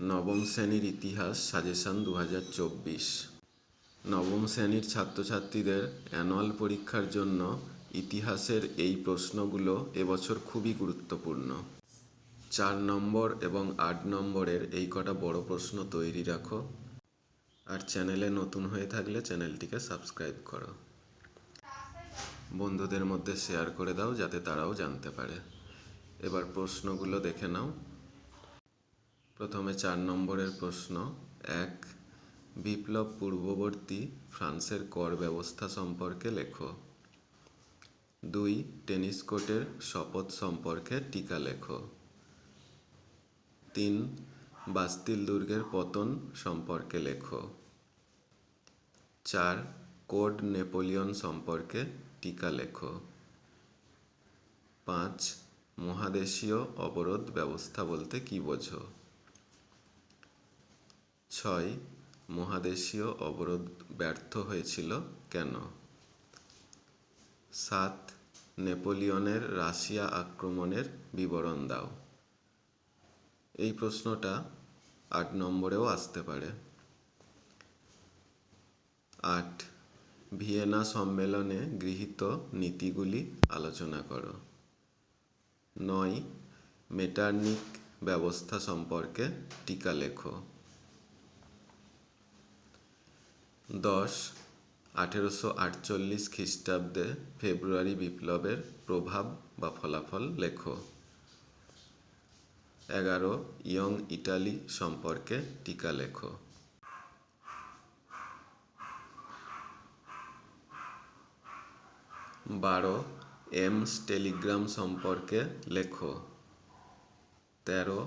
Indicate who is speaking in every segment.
Speaker 1: নবম শ্রেণীর ইতিহাস সাজেশন 2024। নবম শ্রেণীর ছাত্রছাত্রীদের অ্যানুয়াল পরীক্ষার জন্য ইতিহাসের এই প্রশ্নগুলো এবছর খুবই গুরুত্বপূর্ণ। 4 নম্বর এবং 8 নম্বরের এই কটা বড় প্রশ্ন তৈরি রাখো, আর চ্যানেলে নতুন হয়ে থাকলে চ্যানেলটিকে সাবস্ক্রাইব করো। বন্ধুদের মধ্যে শেয়ার করে দাও যাতে তারাও জানতে পারে। এবার প্রশ্নগুলো দেখে নাও। প্রথমে 4 নম্বরের প্রশ্ন। 1. বিপ্লব পূর্ববর্তী ফ্রান্সের কর ব্যবস্থা সম্পর্কে লেখো। 2. টেনিস কোর্টের শপথ সম্পর্কে টিকা লেখো। 3. বাস্তিল দুর্গের পতন সম্পর্কে লেখো। 4. কোড নেপোলিয়ন সম্পর্কে টিকা লেখো। 5. মহাদেশীয় অবরোধ ব্যবস্থা বলতে কী বোঝো। 6. মহাদেশীয় অবরোধ ব্যর্থ হয়েছিল কেন। 7. নেপোলিয়নের রাশিয়া আক্রমণের বিবরণ দাও। এই প্রশ্নটা 8 নম্বরেও আসতে পারে। 8. ভিয়েনা সম্মেলনে গৃহীত নীতিগুলি আলোচনা করো। 9. মেটারনিক ব্যবস্থা সম্পর্কে টিকা লেখো। 10. 1848 খ্রিস্টাব্দে ফেব্রুয়ারি বিপ্লবের প্রভাব বা ফলাফল লেখো। 11. ইয়ং ইটালি সম্পর্কে টিকা লেখো। 12. এমস টেলিগ্রাম সম্পর্কে লেখো। 13.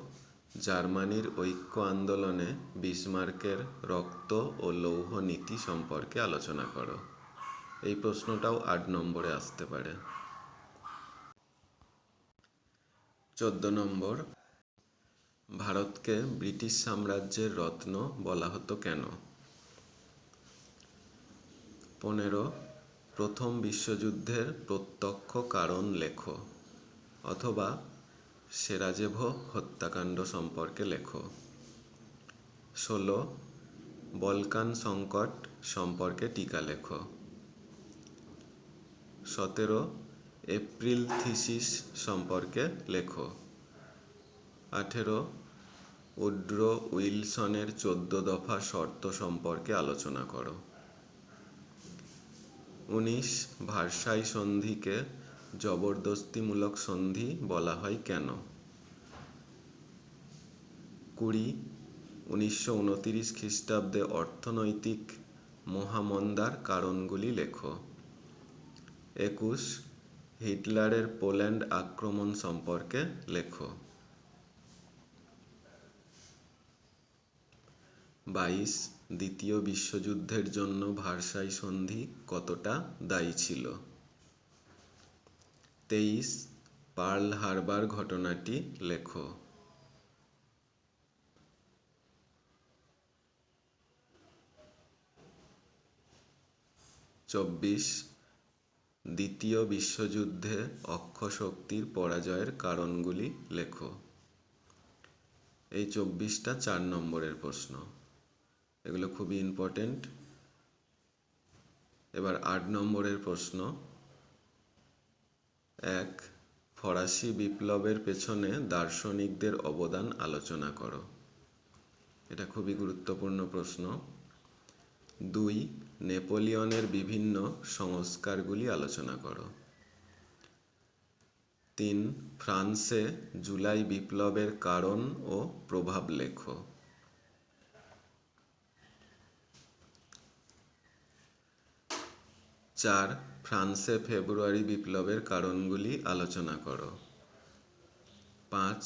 Speaker 1: জার্মানির ঐক্য আন্দোলনে বিসমার্কের রক্ত ও লৌহ নীতি সম্পর্কে আলোচনা করো। এই প্রশ্নটাও 8 নম্বরে আসতে পারে। 14 নম্বর। ভারতকে ব্রিটিশ সাম্রাজ্যের রত্ন বলা হতো কেন। 15. প্রথম বিশ্বযুদ্ধের প্রত্যক্ষ কারণ লেখো, অথবা সেরাজেভো হত্যাকাণ্ড সম্পর্কে লেখো। 16. বলকান সংকট সম্পর্কে টিকা লেখো। 17. এপ্রিল থিসিস সম্পর্কে লেখো। 18. উড্রো উইলসনের 14 দফা শর্ত সম্পর্কে আলোচনা করো। 19. ভার্সাই সন্ধিকে জবরদস্তিমূলক সন্ধি বলা হয় কেন। 20. 1929 খ্রিস্টাব্দে অর্থনৈতিক মহামন্দার কারণগুলি লেখো। 21. হিটলারের পোল্যান্ড আক্রমণ সম্পর্কে লেখো। 22. দ্বিতীয় বিশ্বযুদ্ধের জন্য ভার্সাই সন্ধি কতটা দায়ী ছিল। 23. পার্ল হারবার ঘটনাটি লেখো। 24. দ্বিতীয় বিশ্বযুদ্ধে অক্ষশক্তির পরাজয়ের কারণগুলি লেখো। এই 24টা 4 নম্বরের প্রশ্ন, এগুলো খুবই ইম্পর্টেন্ট। এবার 8 নম্বরের প্রশ্ন। 1. ফরাসি বিপ্লবের পেছনে দার্শনিকদের অবদান আলোচনা করো। এটা খুবই গুরুত্বপূর্ণ প্রশ্ন। 2. নেপোলিয়নের বিভিন্ন সংস্কারগুলি আলোচনা করো। 3. ফ্রান্সে জুলাই বিপ্লবের কারণ ও প্রভাব লেখো। 4. ফ্রান্সে ফেব্রুয়ারি বিপ্লবের কারণগুলি আলোচনা করো। 5.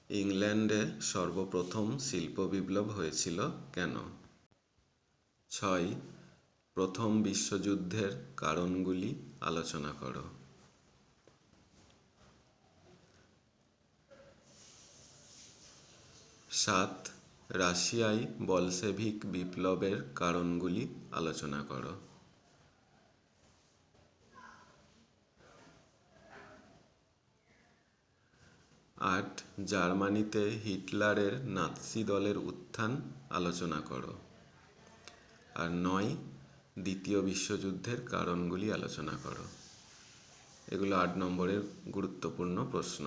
Speaker 1: ইংল্যান্ডে সর্বপ্রথম শিল্প বিপ্লব হয়েছিল কেন। 6. প্রথম বিশ্বযুদ্ধের কারণগুলি আলোচনা করো। 7. রাশিয়ায় বলশেভিক বিপ্লবের কারণগুলি আলোচনা করো। 8. 8 জার্মানিতে হিটলারের নাৎসি দলের উত্থান আলোচনা করো। আর 9 দ্বিতীয় বিশ্বযুদ্ধের কারণগুলি আলোচনা করো। এগুলো 8 নম্বরের গুরুত্বপূর্ণ প্রশ্ন।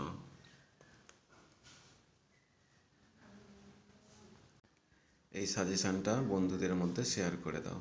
Speaker 1: এই সাজেশনটা বন্ধুদের মধ্যে শেয়ার করে দাও।